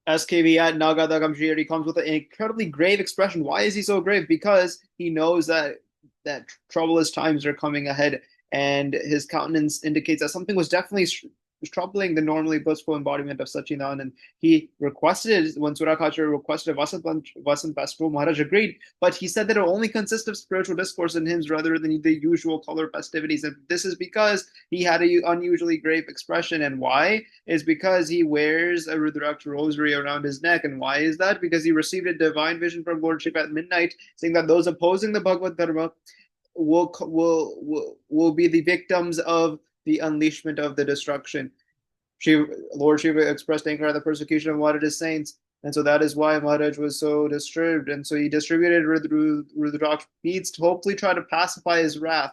SKV at Nagada Gamgiri comes with an incredibly grave expression. Why is he so grave? Because he knows that troublous times are coming ahead, and his countenance indicates that something was definitely troubling the normally blissful embodiment of Sachinan. And he requested, when Surakacharya requested Vasant Festival, Maharaj agreed, but he said that it only consists of spiritual discourse and hymns rather than the usual color festivities. And this is because he had an unusually grave expression. And why? Is because he wears a Rudraksh rosary around his neck. And why is that? Because he received a divine vision from Lord Shiva at midnight, saying that those opposing the Bhagavad Dharma will be the victims of the unleashment of the destruction. Lord Shiva expressed anger at the persecution of Maharaj's saints, and so that is why Maharaj was so disturbed. And so he distributed Rudraksh beads to hopefully try to pacify his wrath.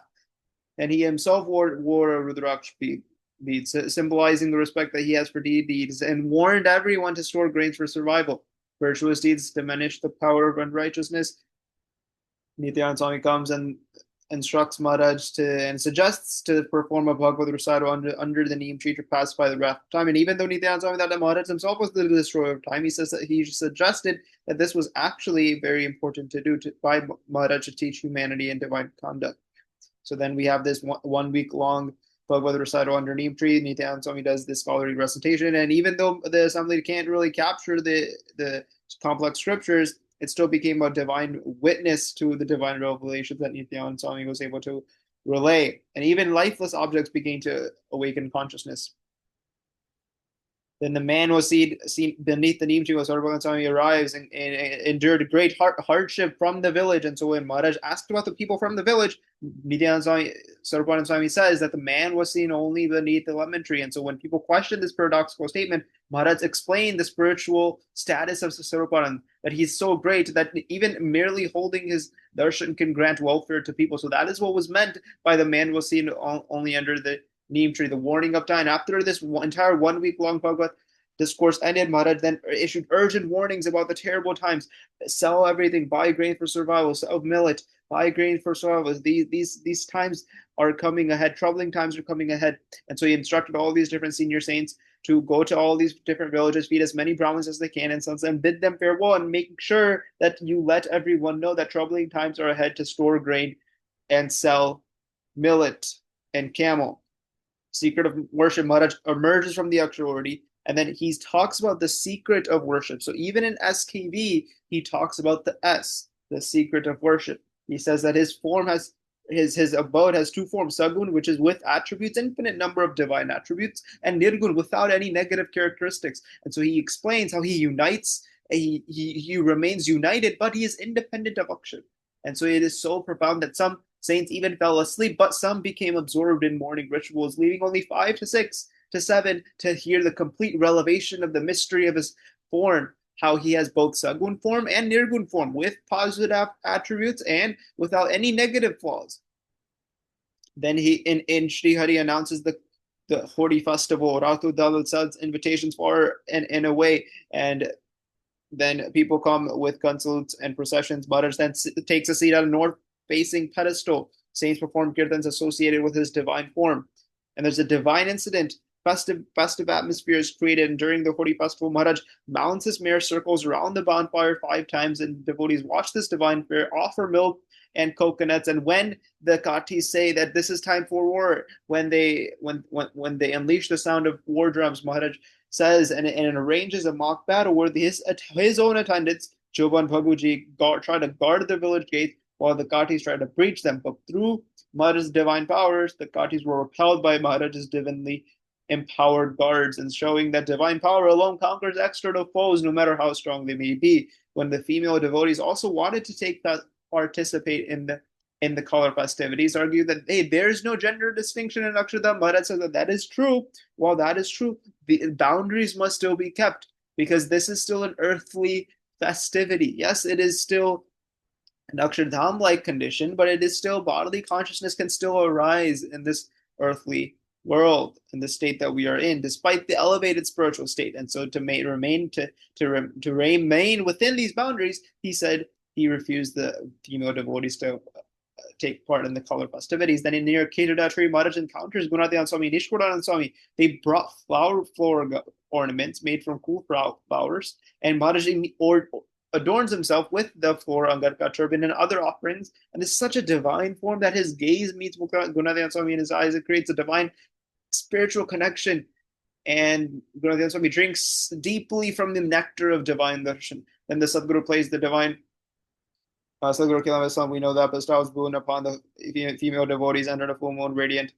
And he himself wore a Rudraksh bead, symbolizing the respect that he has for deities, and warned everyone to store grains for survival. Virtuous deeds diminish the power of unrighteousness. Nityanand Swami comes and instructs Maharaj to and suggests to perform a Bhagavad recital under the neem tree to pacify the wrath of time. And even though Nityanand Swami that Maharaj himself was the destroyer of time, he says that he suggested that this was actually very important to do by Maharaj to teach humanity and divine conduct. So then we have this 1 week long Bhagavad recital under neem tree. Nityanand Swami does this scholarly recitation, and even though the assembly can't really capture the complex scriptures, it still became a divine witness to the divine revelations that Nityanand Swami was able to relay. And even lifeless objects began to awaken consciousness. Then the man was seen beneath the neem tree when Sarvabhauma Swami arrives and endured great hardship from the village. And so when Maharaj asked about the people from the village, Sarvabhauma Swami says that the man was seen only beneath the lemon tree. And so when people questioned this paradoxical statement, Maharaj explained the spiritual status of Sarvabhauma, that he's so great that even merely holding his darshan can grant welfare to people. So that is what was meant by the man was seen only under the neem tree, the warning of time. After this entire 1 week long Bhagavad discourse ended, Maharaj then issued urgent warnings about the terrible times. Sell everything, buy grain for survival, sell millet, buy grain for survival. These times are coming ahead, troubling times are coming ahead. And so he instructed all these different senior saints to go to all these different villages, feed as many Brahmins as they can, and sons, and bid them farewell, and make sure that you let everyone know that troubling times are ahead to store grain and sell millet and camel. Secret of worship, Maharaj emerges from the obscurity, and then he talks about the secret of worship. So even in SKV, he talks about the S, the secret of worship. He says that his form has his abode has two forms: Sagun, which is with attributes, infinite number of divine attributes, and Nirgun, without any negative characteristics. And so he explains how he unites, he remains united, but he is independent of action. And so it is so profound that some saints even fell asleep, but some became absorbed in morning rituals, leaving only 5 to 6 to 7 to hear the complete revelation of the mystery of his form, how he has both Sagun form and Nirgun form, with positive attributes and without any negative flaws. Then he in Sri Hari announces the Hori festival, Ratu Dalal Sad's invitations for in a way, and then people come with consults and processions. Maharaj then takes a seat at a north facing pedestal. Saints perform kirtans associated with his divine form. And there's a divine incident. Festive atmosphere is created, and during the Hori festival, Maharaj mounts his mare circles around the bonfire 5 times, and devotees watch this divine fair, offer milk and coconuts. And when the Katis say that this is time for war, when they unleash the sound of war drums, Maharaj says and arranges a mock battle where his own attendants, Choban Bhaguji, try to guard the village gate while the Katis try to breach them. But through Maharaj's divine powers, the Katis were repelled by Maharaj's divinely empowered guards, and showing that divine power alone conquers external foes, no matter how strong they may be. When the female devotees also wanted to participate in the color festivities, argued that hey, there's no gender distinction in Akshardham. Maharaj says that is true. While that is true, the boundaries must still be kept, because this is still an earthly festivity. Yes, it is still an Akshardham-like condition, but it is still bodily consciousness can still arise in this earthly world, in the state that we are in, despite the elevated spiritual state. And so to remain within these boundaries, he said he refused the female devotees to take part in the color festivities. Then in near Kedardatri, Maharaj encounters Gunadhyan Swami, Nishkuranand Swami. They brought flower ornaments made from cool flowers, and Maharaj adorns himself with the floor Angarka turban and other offerings. And it's such a divine form that his gaze meets Gunadhyan Swami in his eyes. It creates a divine spiritual connection. And Gunadhyan Swami drinks deeply from the nectar of divine darshan. Then the Sadguru plays the divine Sadguru Kilam, we know that bestows boon upon the female devotees under the full moon, radiant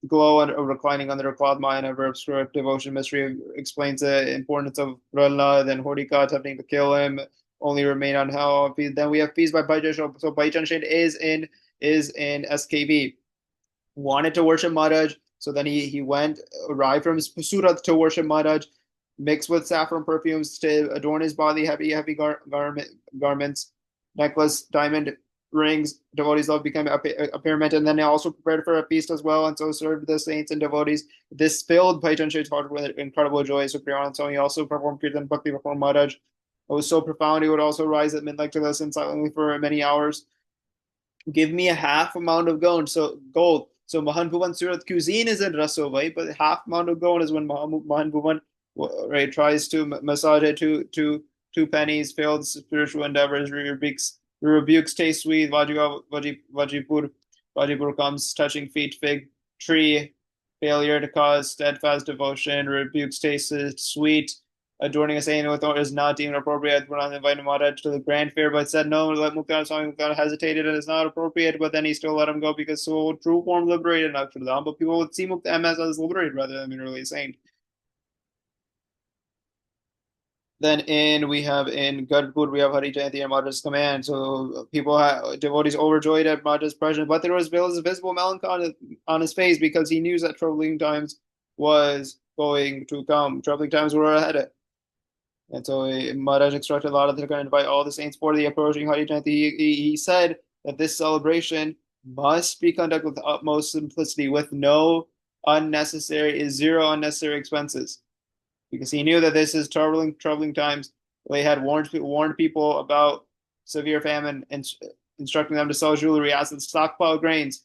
glow and reclining under a cloud mind of obscure devotion mystery explains the importance of Prahlad and Horika attempting to kill him, only remain on hell. Then we have feast by Bhaijan. So Bhaijan Shin is in SKV. Wanted to worship Maharaj, so then he arrived from Surat to worship Maharaj, mixed with saffron perfumes to adorn his body, heavy garments, necklace, diamond rings. Devotees love became a pyramid, and then they also prepared for a feast as well, and so served the saints and devotees. This filled Bhaijan Shah's heart with incredible joy. So Priyanand, so he also performed Kirtan Bhakti before Maharaj. It was so profound, he would also rise at midnight to listen silently for many hours. Give me a half amount of gold. So Mahan Bhuvan Surat cuisine is in Rasovai, but half amount of gold is when Mahan Bhuvan tries to massage it to 2 pennies, failed spiritual endeavors, rebukes taste sweet, Vajipur comes, touching feet, fig tree, failure to cause steadfast devotion, rebukes taste sweet, adorning a saint with is not deemed appropriate. We're not inviting Maharaj to the grand fair, but said no, let Mukta Swami hesitated and it's not appropriate, but then he still let him go because so true form liberated Akshardham, but people would see Mukta MS as liberated rather than being really a saint. Then we have in Gadpur, we have Hari Jayanti and Maharaj's command. So devotees overjoyed at Maharaj's presence, but there was visible melancholy on his face because he knew that troubling times was going to come. Troubling times were ahead. And so Maharaj instructed Lada Tirkar to invite all the saints for the approaching Hari Jayanti. He said that this celebration must be conducted with the utmost simplicity, with zero unnecessary expenses, because he knew that this is troubling times. They had warned people about severe famine and instructing them to sell jewelry, assets, stockpile grains,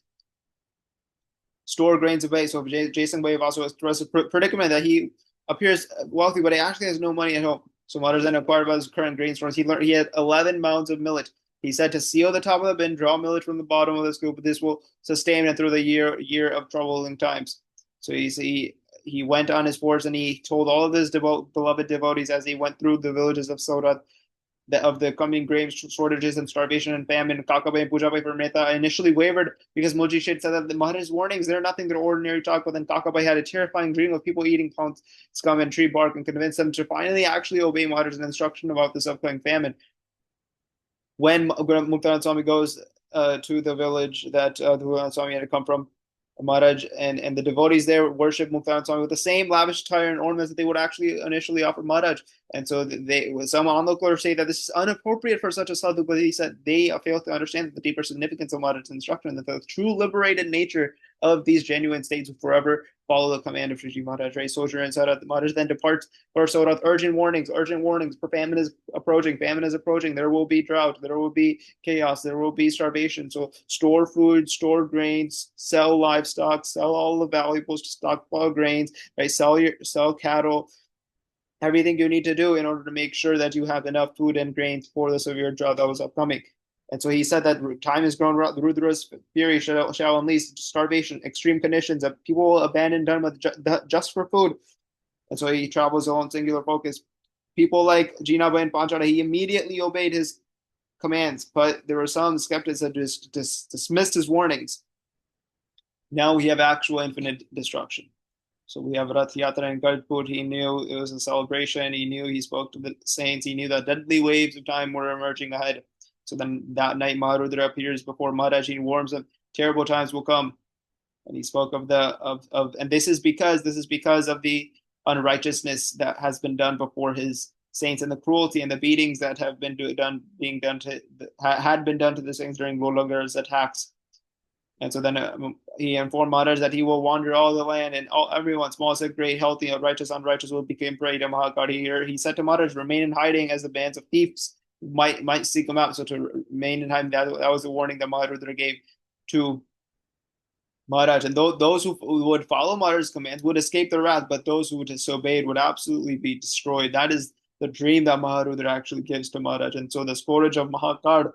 store grains away. So Jason Wave also expressed a predicament that he appears wealthy, but he actually has no money at home. So Maharaj then inquired about his current grain stores. He had 11 mounds of millet. He said to seal the top of the bin, draw millet from the bottom of the scoop. This will sustain it through the year of troubling times. So he went on his force and he told all of his beloved devotees as he went through the villages of Surat of the coming grain shortages and starvation and famine. Kakabai and Pujabai for Mehta initially wavered because Moji Sheth said that the Maharaj's warnings, they're nothing, they're ordinary talk. But then Kakabai had a terrifying dream of people eating plant scum and tree bark and convinced them to finally actually obey Maharaj's instruction about this upcoming famine. When Muktanand Swami goes to the village that the Swami had to come from, Maharaj and the devotees there worship Muktanand Swami with the same lavish attire and ornaments that they would actually initially offer Maharaj. And so some onlookers say that this is inappropriate for such a sadhu, but he said they fail to understand the deeper significance of Maharaj's instruction, that the true liberated nature of these genuine states will forever follow the command of Sriji Maharaj. Right? Sojourn in Surat, Maharaj then departs for Surat. Urgent warnings, for famine is approaching. There will be drought, there will be chaos, there will be starvation. So store food, store grains, sell livestock, sell all the valuables to stockpile grains, right? Sell cattle, everything you need to do in order to make sure that you have enough food and grains for the severe drought that was upcoming. And so he said that time has grown, Rudra's fury shall unleash starvation, extreme conditions, that people will abandon Dharma just for food. And so he travels alone, singular focus. People like Jinabai and Panchara, he immediately obeyed his commands, but there were some skeptics that just dismissed his warnings. Now we have actual infinite destruction. So we have Rath Yatra in Gadpur. He knew it was a celebration. He knew, he spoke to the saints. He knew that deadly waves of time were emerging ahead. So then that night, Maharudra appears before Maharaj. He warns them, terrible times will come. And he spoke of and this is because of the unrighteousness that has been done before his saints, and the cruelty and the beatings that have been had been done to the saints during Golangar's attacks. And so then he informed Maharaj that he will wander all the land, and everyone, small, sick, great, healthy, righteous, unrighteous, will become prey to Mahakali. He said to Maharaj, remain in hiding as the bands of thieves might seek him out. So to remain in time, that was the warning that Maharudra gave to Maharaj. And those who would follow Maharaj's commands would escape the wrath, but those who disobeyed would absolutely be destroyed. That is the dream that Maharudra actually gives to Maharaj. And so the scourge of Mahakad,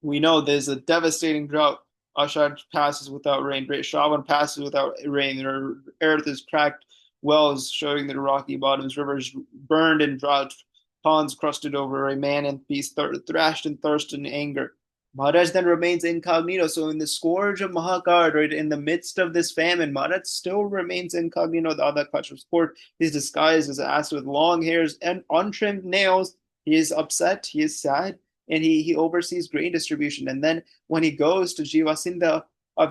we know there's a devastating drought. Ashad passes without rain. Shravan passes without rain. The earth is cracked, wells showing the rocky bottoms, rivers burned in drought, ponds crusted over, a man and beast thrashed in thirst and anger. Maharaj then remains incognito. So in the scourge of Mahakad, right, in the midst of this famine, Maharaj still remains incognito. The other Kachra's court, he's disguised as an ass with long hairs and untrimmed nails. He is upset, he is sad, and he oversees grain distribution. And then when he goes to Jiva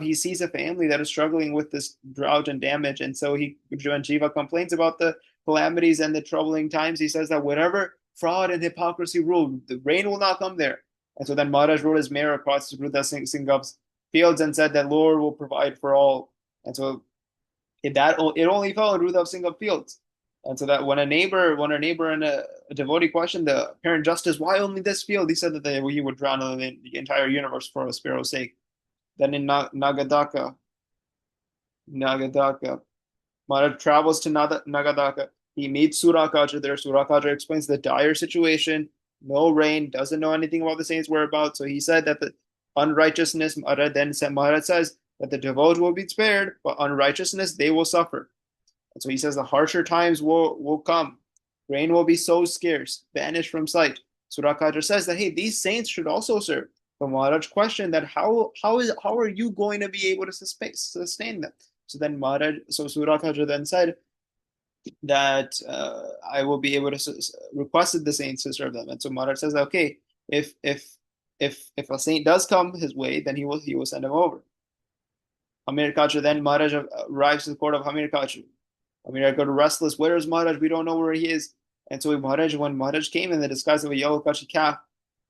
he sees a family that is struggling with this drought and damage. And so when Jiva complains about the calamities and the troubling times, he says that whatever fraud and hypocrisy rule, the rain will not come there. And so then Maharaj rode his mare across Ruda Singh's fields and said that Lord will provide for all. And so it only fell in Ruda Singh's fields. And so that when a neighbor and a devotee questioned the apparent justice, why only this field? He said that he would drown the entire universe for a sparrow's sake. Then in Nagadaka, Maharaj travels to Nagadaka. He meets Surakatra there. Surakatra explains the dire situation. No rain, doesn't know anything about the saints' whereabouts. So he said that the unrighteousness, Maharaj says that the devout will be spared, but unrighteousness, they will suffer. And so he says the harsher times will come. Rain will be so scarce, banished from sight. Surakatra says that, hey, these saints should also serve. But Maharaj questioned that how are you going to be able to sustain them? So Surakatra then said that I will be able to requested the saints to serve them. And so Maharaj says, okay, if a saint does come his way, then he will send him over. Hamir Kachra, then Maharaj arrives to the court of Hamir Kachra. Hamir Kachra restless, where is Maharaj? We don't know where he is. And so when Maharaj came in the disguise of a yellow Kachi calf,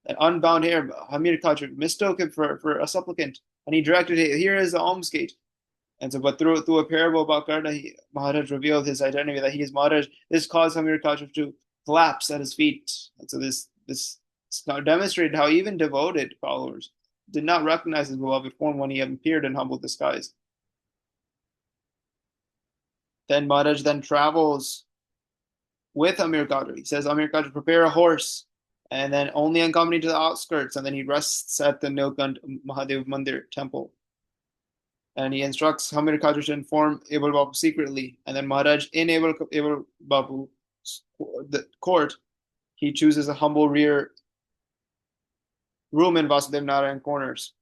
an unbound hair, Hamir Kachra mistook him for a supplicant, and he directed, here is the alms gate. And so, but through a parable about Karna, Maharaj revealed his identity, that he is Maharaj. This caused Hamir Kachra to collapse at his feet. And so this demonstrated how even devoted followers did not recognize his beloved form when he appeared in humble disguise. Then Maharaj then travels with Hamir Kachra. He says, Hamir Kachra, prepare a horse, and then only accompany to the outskirts, and then he rests at the Nilkant Mahadev Mandir temple. And he instructs Hamir Kachra to inform Abel Babu secretly. And then Maharaj, in Abel Babu's the court, he chooses a humble rear room in Vasudev Narayan corners.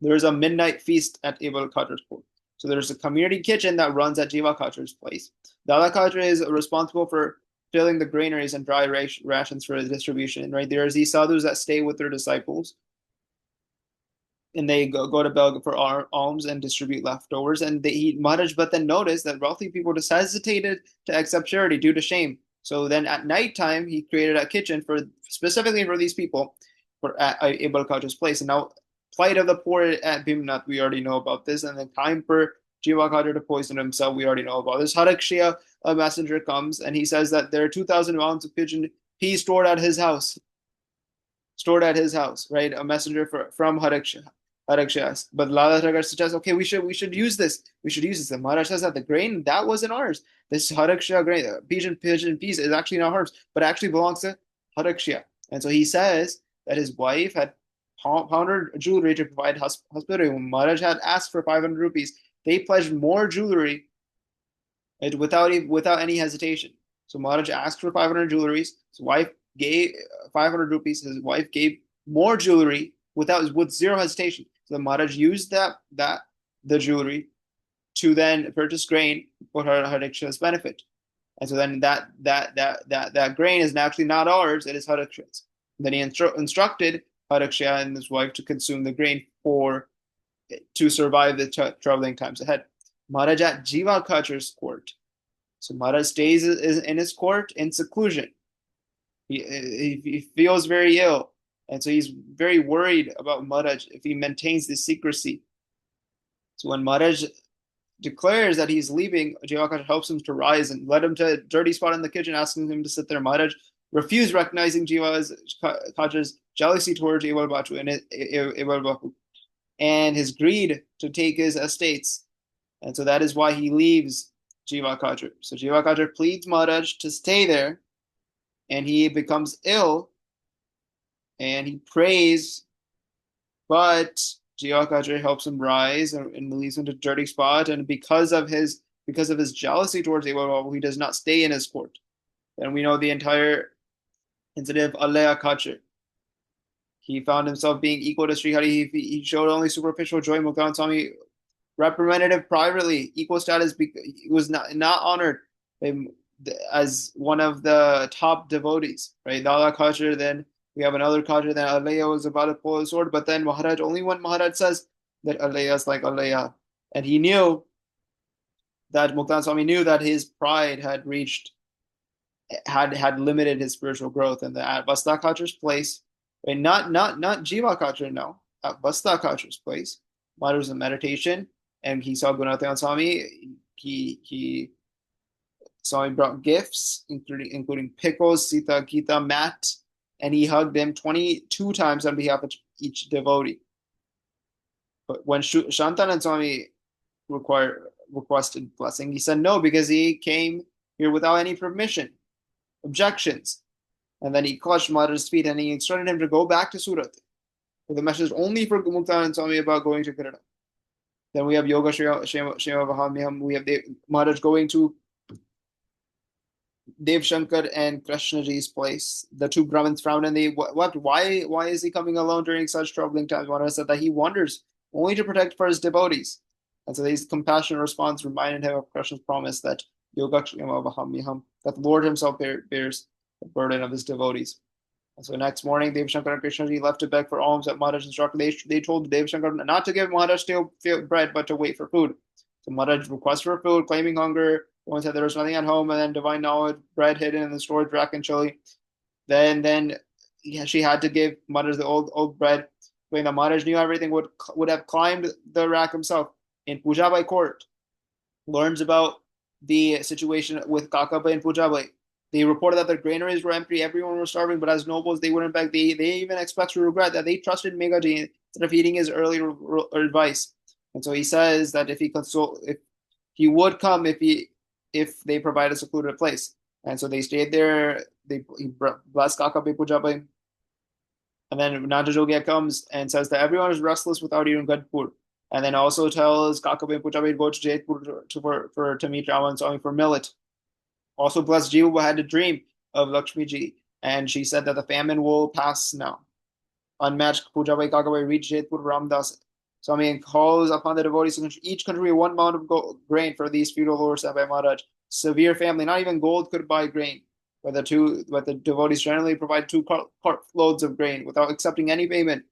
There is a midnight feast at Abel Katra's court. So there's a community kitchen that runs at Jiva Katra's place. Dada Katra is responsible for filling the granaries and dry rations for the distribution. Right, there's these sadhus that stay with their disciples, and they go to beg for alms and distribute leftovers, and they eat Maharaj. But then notice that wealthy people just hesitated to accept charity due to shame. So then at nighttime, he created a kitchen specifically for these people at Abel Katra's place. And now, plight of the poor at Bhimnath, we already know about this. And the time for Jiva Katra to poison himself, we already know about this. Harakshya, a messenger, comes, and he says that there are 2,000 rounds of pigeon peas stored at his house. Right? A messenger from Harakshya. But Lala Thakur suggests, okay, we should use this. And Maharaj says that the grain, that wasn't ours. This Harakshya grain, pigeon peas, is actually not ours, but actually belongs to Harakshya. And so he says that his wife had pounded jewelry to provide hospitality. When Maharaj had asked for 500 rupees, they pledged more jewelry without any hesitation. So Maharaj asked for 500 jewelries. His wife gave 500 rupees. His wife gave more jewelry with zero hesitation. So the Maharaj used the jewelry to then purchase grain for Hariksha's benefit. And so then that grain is actually not ours, it is Hariksha's. Then he instructed Hariksha and his wife to consume the grain to survive the troubling times ahead. Maharaj at Jiva Katra's court. So Maharaj stays in his court in seclusion. He feels very ill. And so he's very worried about Maharaj if he maintains this secrecy. So when Maharaj declares that he's leaving, Jiva Katra helps him to rise and led him to a dirty spot in the kitchen, asking him to sit there. Maharaj refused recognizing Jiva Kaja's jealousy towards Ewal Batu and his greed to take his estates. And so that is why he leaves Jiva Kajar. So Jiva Kajar pleads Maharaj to stay there, and he becomes ill, and he prays, but Jiva Kajar helps him rise and leads him to a dirty spot. And because of his jealousy towards Ewal Batu, he does not stay in his court. And we know the entire incident of Alea Kajar. He found himself being equal to Srihari. He showed only superficial joy. Muktan Swami reprimanded him privately. Equal status was not honored as one of the top devotees. Right, Lala Kajar. Then we have another Kajar. Then Alaya was about to pull his sword, but then Maharaj, only when Maharaj says that Alaya is like Alaya, and he knew that Muktan Swami knew that his pride had limited his spiritual growth, and that at Basta Kajar's place. Right? Not Jiva Kachar, no. At Basta Kachar's place, Maharaj was in meditation, and he saw Gunathan Swami. He Swami brought gifts, including pickles, Sita Gita, mat, and he hugged him 22 times on behalf of each devotee. But when Shantanan Swami requested blessing, he said no, because he came here without any permission, objections. And then he clutched Maharaj's feet and he instructed him to go back to Surat with a message only for Muktan and Swami about going to Kerala. Then we have Yoga Shema Vahamyam. We have Maharaj going to Dev Shankar and Krishnaji's place. The two Brahmins frowned and they wept. Why is he coming alone during such troubling times? Maharaj said that he wanders only to protect for his devotees. And so his compassionate response reminded him of Krishna's promise that Yoga Shema Vahamyam, that the Lord himself bears the burden of his devotees. And so next morning, Dev Shankar and Krishnaji left to beg for alms at Maharaj's instruction. They told Dev Shankar not to give Maharaj stale bread, but to wait for food. So Maharaj requested for food, claiming hunger. One said there was nothing at home, and then divine knowledge, bread hidden in the storage rack and chili. Then she had to give Maharaj the old bread, claiming that Maharaj knew everything, would have climbed the rack himself. In Pujabai court, learns about the situation with Kakabai and Pujabai. They reported that their granaries were empty, everyone was starving, but as nobles, they wouldn't beg. They even expressed regret that they trusted Megaji instead of heeding his earlier advice. And so he says that if he would come if they provide a secluded place. And so they stayed there. He blessed Kakabai Pujabai. And then Nanda comes and says that everyone is restless without eating good food. And then also tells Kakabai Pujabai to go to Jaipur to meet Raman Swami for millet. Also, blessed Jiva had a dream of Lakshmi Ji, and she said that the famine will pass now. Unmatched Pujabai Kakabai reached Jaipur Ramdas Swami and calls upon the devotees to each contribute one pound of grain for these feudal lords sent by Maharaj. Severe family, not even gold could buy grain, but the devotees generally provide 2 cartloads of grain without accepting any payment.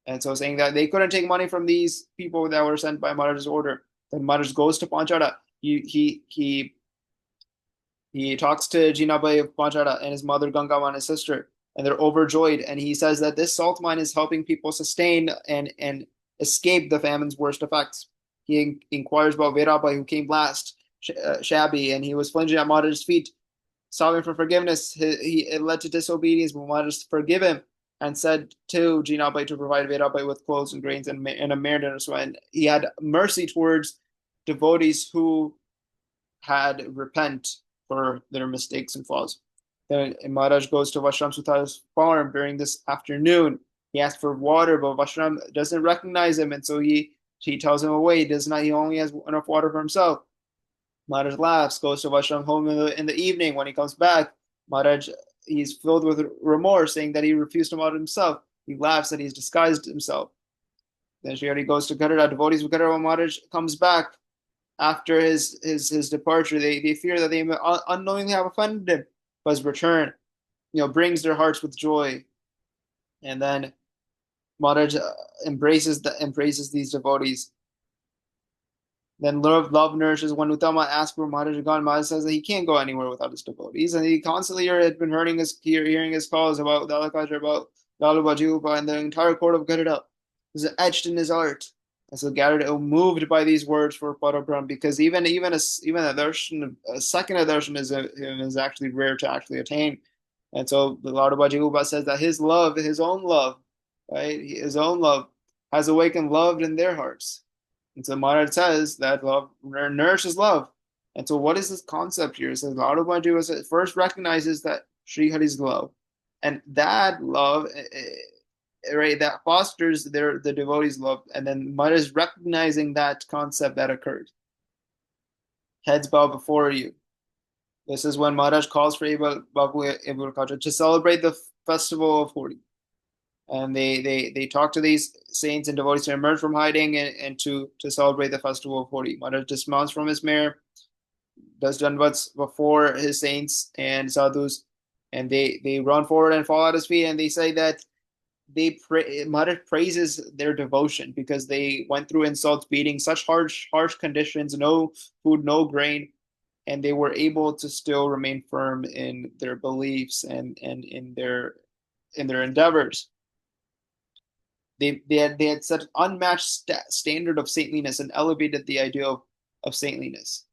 And so saying that they couldn't take money from these people that were sent by Maharaj's order. Then Maharaj goes to Panchara. He talks to Jinabai of Panchara and his mother Gangama and his sister, and they're overjoyed. And he says that this salt mine is helping people sustain and escape the famine's worst effects. He inquires about Verabai, who came last, shabby, and he was flinging at Maharaj's feet, sobbing for forgiveness. It led to disobedience, but Maharaj forgive him and said to Jinabai to provide Verabai with clothes and grains and a mare. And he had mercy towards devotees who had repent for their mistakes and flaws. Then Maharaj goes to Vashram Suta's farm during this afternoon. He asks for water, but Vashram doesn't recognize him, and so he tells him away. He only has enough water for himself. Maharaj laughs, goes to Vashram home in the evening. When he comes back, Maharaj, he's filled with remorse, saying that he refused to water himself. He laughs that he's disguised himself. Then Sri Hari goes to Gadara. Devotees of Gadara, when Maharaj comes back after his departure, they fear that they unknowingly have offended him, but his return, brings their hearts with joy. And then Maharaj embraces these devotees. Then love nourishes. When Uttama asks where Maharaj is gone, Maharaj says that he can't go anywhere without his devotees, and he constantly had been hearing his calls about Dalakaja, about Dalubajuba, and the entire court of Gadara was etched in his heart. And so Gadara moved by these words for Parabrahm, because even a darshan, a second darshan is actually rare to actually attain. And so the Lord Bhaji says that his love, his own love, right, his own love has awakened love in their hearts. And so Maharaj says that love nourishes love. And so what is this concept here? It says Lord Bhaji first recognizes that Sri Hari's love. And that love, right, that fosters the devotees' love. And then Maharaj is recognizing that concept that occurred. Heads bow before you. This is when Maharaj calls for Babu Abul Qadir to celebrate the festival of Holi. And they talk to these saints and devotees to emerge from hiding and to celebrate the festival of Holi. Maharaj dismounts from his mare, does Danvats before his saints and sadhus, and they run forward and fall at his feet, and they say that Maharaj praises their devotion because they went through insults, beating, such harsh conditions, no food, no grain, and they were able to still remain firm in their beliefs and in their endeavors. They had such an unmatched standard of saintliness and elevated the idea of saintliness.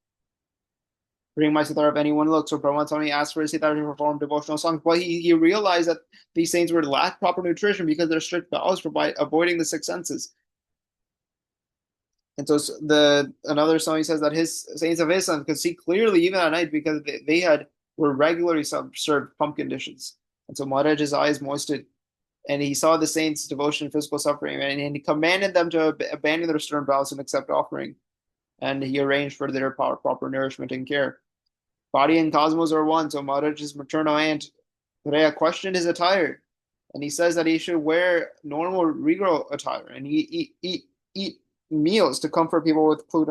Bring my sitar if anyone looks. So Brahma Swami asked for his sitar to perform devotional songs. But he realized that these saints were lack proper nutrition because their strict vows for avoiding the six senses. And so another Swami says that his saints of his son could see clearly even at night because they were regularly served pumpkin dishes. And so Maharaj's eyes moistened, and he saw the saints' devotion, physical suffering, and he commanded them to abandon their stern vows and accept offering. And he arranged for their proper nourishment and care. Body and cosmos are one, so Maharaj's maternal aunt Rhea questioned his attire, and he says that he should wear normal regal attire and eat meals to comfort people with food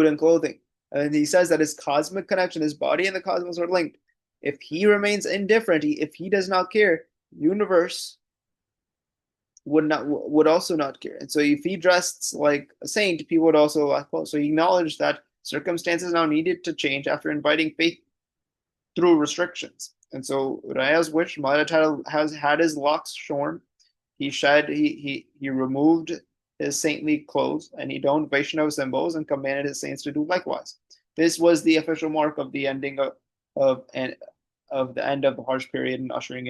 and clothing. And he says that his cosmic connection, his body and the cosmos are linked. If he remains indifferent, if he does not care, universe would also not care. And so if he dressed like a saint, people would also lack clothes. So he acknowledged that circumstances now needed to change after inviting faith through restrictions. And so Raya's wish, Maharaj has had his locks shorn. He removed his saintly clothes, and he donned Vaishnava symbols and commanded his saints to do likewise. This was the official mark of the ending of the end of the harsh period and ushering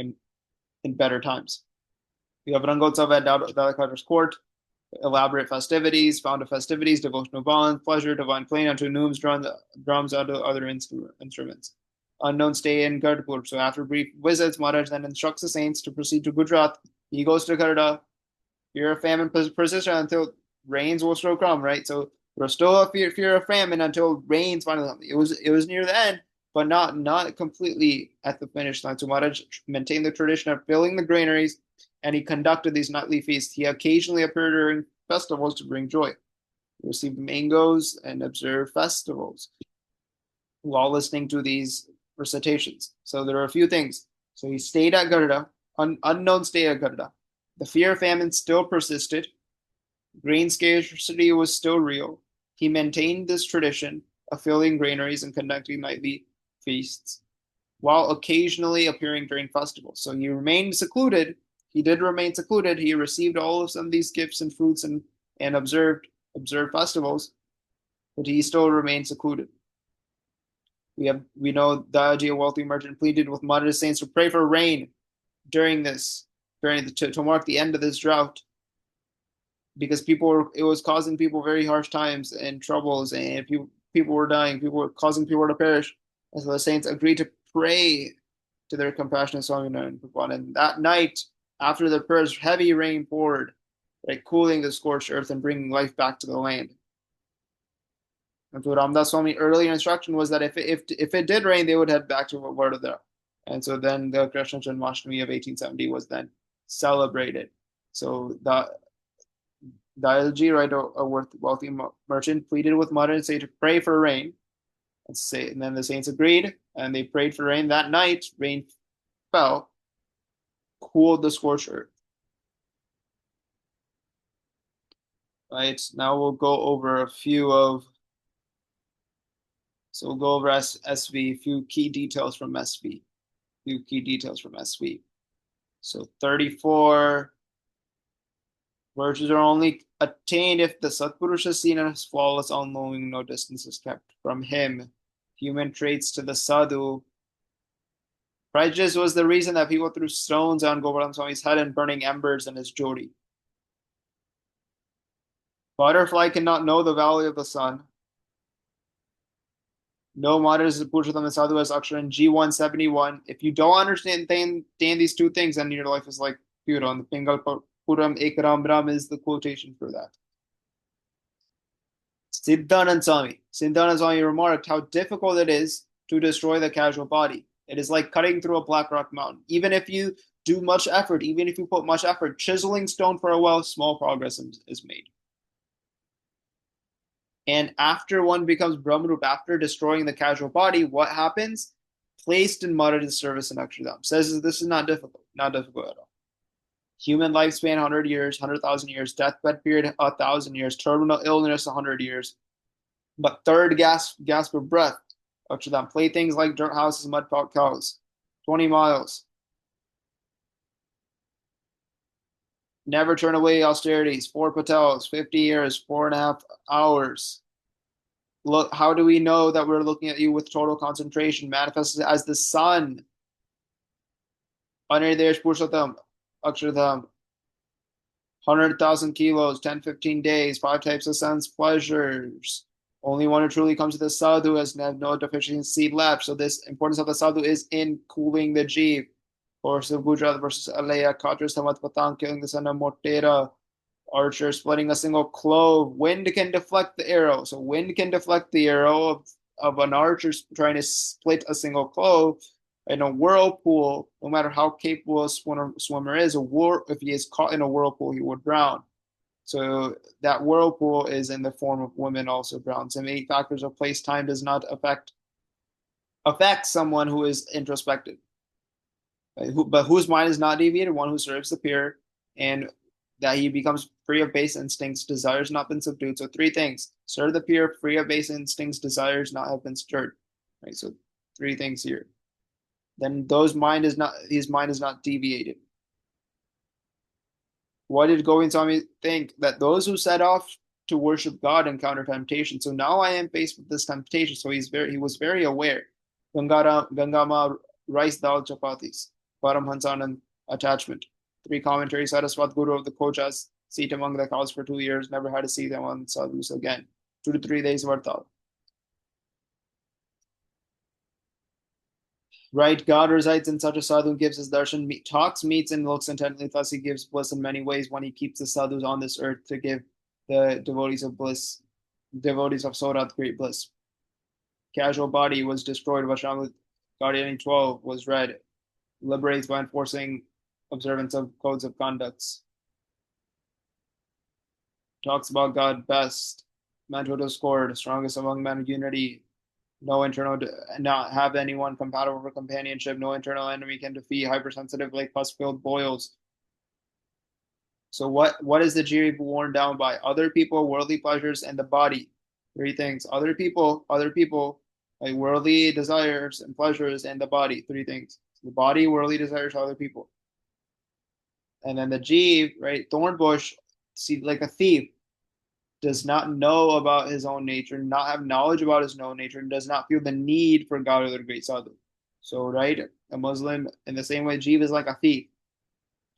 in better times. We have Rangotsav at Dalakadar's court, elaborate festivities, found of festivities, devotional bonds, pleasure, divine playing unto neumes, drums, other instruments. Unknown stay in Gardpur. So after brief visits, Maharaj then instructs the saints to proceed to Gujarat. He goes to Garda. Fear of famine persists until rains will still come, right? So there's still a fear of famine until rains finally come. It was near the end, but not completely at the finish line. So Maharaj maintained the tradition of filling the granaries, and he conducted these nightly feasts. He occasionally appeared during festivals to bring joy. He received mangoes and observed festivals while listening to these recitations. So there are a few things. So he stayed at Garda, unknown stay at Garda. The fear of famine still persisted. Grain scarcity was still real. He maintained this tradition of filling granaries and conducting nightly feasts, while occasionally appearing during festivals. So he remained secluded. He did remain secluded. He received all of some of these gifts and fruits and observed festivals, but he still remained secluded. We know Dayaji, a wealthy merchant, pleaded with Maharaj's saints to pray for rain to mark the end of this drought, because it was causing people very harsh times and troubles, and people were dying, people were causing people to perish. And so the saints agreed to pray to their compassionate Swaminarayan Prabhupada. And that night, after the prayers, heavy rain poured, right, cooling the scorched earth and bringing life back to the land. And so Ramdas Swami earlier instruction was that if it did rain, they would head back to Vadodara. And so then the Krishna Janmashtami of 1870 was then celebrated. So Dialji, right, a wealthy merchant, pleaded with Maharaj and said to pray for rain. And then the saints agreed, and they prayed for rain. That night, rain fell, cooled the scorched earth. Right, now we'll go over a few of. So we'll go over SV, a few key details from SV. So 34 virtues are only attained if the Satpurusha is seen as flawless, all-knowing, no distance is kept from him. Human traits to the sadhu Prejudice was the reason that people threw stones on Govardhan Swami's head and burning embers in his jodi. Butterfly cannot know the value of the sun. No modern Purushottam and Sadhu as Akshar in G171. If you don't understand these two things, then your life is like futile. And the Pingal Puram Ekram Brahm is the quotation for that. Siddhanand Swami remarked how difficult it is to destroy the casual body. It is like cutting through a black rock mountain. Even if you do much effort, even if you put much effort, chiseling stone for a while, small progress is made. And after one becomes Brahmarup, after destroying the casual body, what happens? Placed in Maharaj's service in Akshardham. Says this is not difficult at all. Human lifespan 100 years, 100,000 years, deathbed period 1,000 years, terminal illness 100 years. But third gasp for breath, Akshardham. Playthings like dirt houses, mud pot cows, 20 miles. Never turn away austerities, 4 patels, 50 years, 4.5 hours. Look, how do we know that we're looking at you with total concentration, manifested as the sun? Anirdesh Purushottam, Akshardham. 100,000 kilos, 10, 15 days, 5 types of sense pleasures. Only one who truly comes to the sadhu has no deficiency left. So this importance of the sadhu is in cooling the jeev. Horse of Gujarat versus Alaya, Katras Tamat Patang, killing the son of Motera. Archer splitting a single clove. Wind can deflect the arrow. So wind can deflect the arrow of an archer trying to split a single clove. In a whirlpool, no matter how capable a swimmer is, if he is caught in a whirlpool, he would drown. So that whirlpool is in the form of women also drown. So 8 factors of place time does not affect someone who is introspective, but whose mind is not deviated, one who serves the peer, and that he becomes free of base instincts, desires not been subdued. So 3 things: serve the peer, free of base instincts, desires not have been stirred. Right. So 3 things here. Then his mind is not deviated. What did Govind Swami think? That those who set off to worship God encounter temptation. So now I am faced with this temptation. So he was very aware. Gangama rice dal chapatis, Paramhansanand attachment. 3 commentaries. Saraswat Guru of the Kojas, seat among the cows for 2 years, never had to see them on sadhus again. 2 to 3 days vartal. Right, God resides in such a sadhu, gives his darshan, talks, meets, and looks intently. Thus, he gives bliss in many ways when he keeps the sadhus on this earth to give the devotees of Sorat great bliss. Casual body was destroyed. Vaishnava Guardian 12 was read. Liberates by enforcing observance of codes of conducts. Talks about God best. Mental discord, strongest among men, unity. No internal, not have anyone compatible for companionship. No internal enemy can defeat. Hypersensitive like pus-filled boils. So what is the jiri worn down by? Other people, worldly pleasures, and the body. 3 things. Other people, like worldly desires and pleasures, and the body. 3 things. The body, worldly desires, other people. And then the jeev, right? Thorn bush, see, like a thief, does not know about his own nature, not have knowledge about his own nature, and does not feel the need for God or the great sadhu. So, right, a Muslim, in the same way, jeev is like a thief.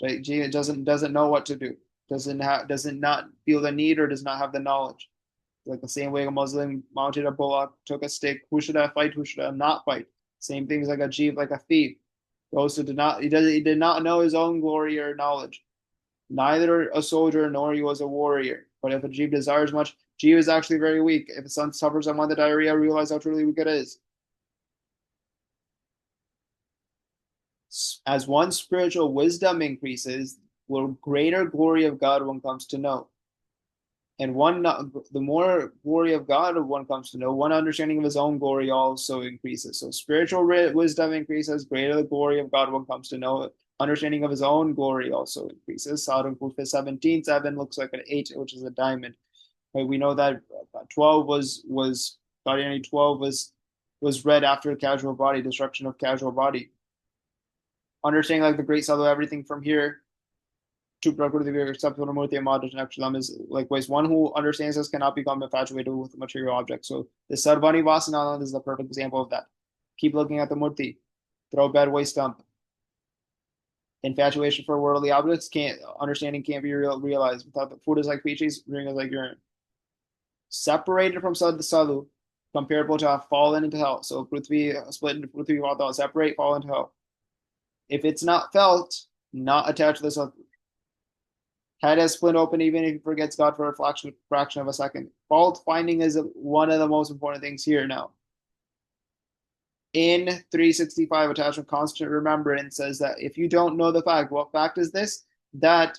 Right, jeev doesn't know what to do, doesn't not feel the need or does not have the knowledge. Like the same way a Muslim mounted a bullock, took a stick. Who should I fight? Who should I not fight? Same things like a jeev, like a thief. Those who he did not know his own glory or knowledge. Neither a soldier nor he was a warrior. But if a jeev desires much, jeev is actually very weak. If a son suffers on the diarrhea, realize how truly weak it is. As one's spiritual wisdom increases, the greater glory of God one comes to know. And the more glory of God one comes to know, one understanding of his own glory also increases. So spiritual wisdom increases, greater the glory of God one comes to know. Understanding of his own glory also increases. Saranpur 17, 7 looks like an 8, which is a diamond. But we know that 12 was 12 was read after casual body, destruction of casual body. Understanding like the great sadhu, everything from here to Prakriti except for Murti Amadaj and Akshalam is likewise. One who understands this cannot become infatuated with material objects. So the Sarvani Vasananand is the perfect example of that. Keep looking at the Murti. throw bed, waste stump. Infatuation for worldly objects understanding can't be realized without the food is like feces, drink is like urine. Separated from Sad Salu, comparable to have fallen into hell. So Prithvi split into Prithvi Vatha, separate, fall into hell. If it's not felt, not attached to the Sattva. Head is split open even if he forgets God for a fraction of a second. Fault finding is one of the most important things here now. In 365 attachment, constant remembrance says that if you don't know the fact, what fact is this? That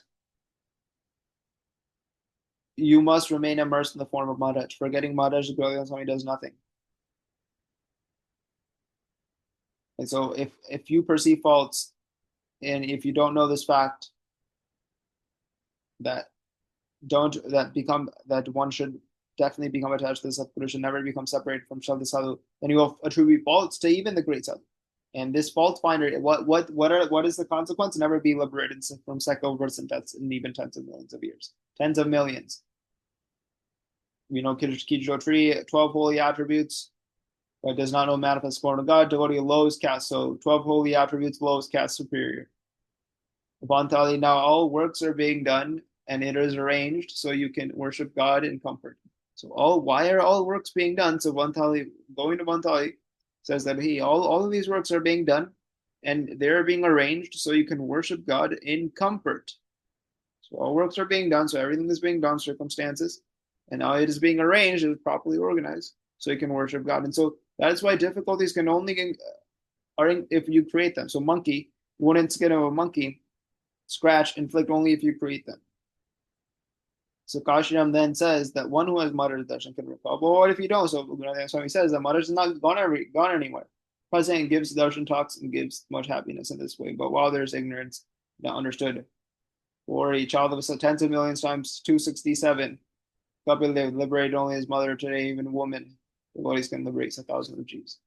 you must remain immersed in the form of Maharaj. Forgetting Maharaj Swami does nothing. And so if you perceive faults and if you don't know this fact, that one should definitely become attached to the Satguru, should never become separated from Shabda Sadhu, then you will attribute faults to even the great Sadhu. And this fault finder, what is the consequence? Never be liberated from cycle births and deaths in even tens of millions of years. Tens of millions. We know Kijjo tree, 12 holy attributes, but does not know manifest form of God. Devotee lowest caste, so 12 holy attributes, lowest caste, superior. Bantali, now all works are being done and it is arranged so you can worship God in comfort. So why are all works being done? So Bantali, going to Bantali, says that all of these works are being done and they're being arranged so you can worship God in comfort. So all works are being done, so everything is being done, circumstances, and now it is being arranged, it is properly organized, so you can worship God. And so that is why difficulties can only are if you create them. So monkey, wooden skin of a monkey, scratch, inflict only if you create them. So Kashiram then says that one who has Maharaj darshan can recall. But what if you don't? So Gurudeva Swami says that Maharaj is not gone anywhere. President gives darshan talks and gives much happiness in this way. But while there's ignorance, not understood. For a child of tens of millions times 267, Kapil Dev liberated only his mother today, even women. Devotees can liberate 1,000 of Jeeves.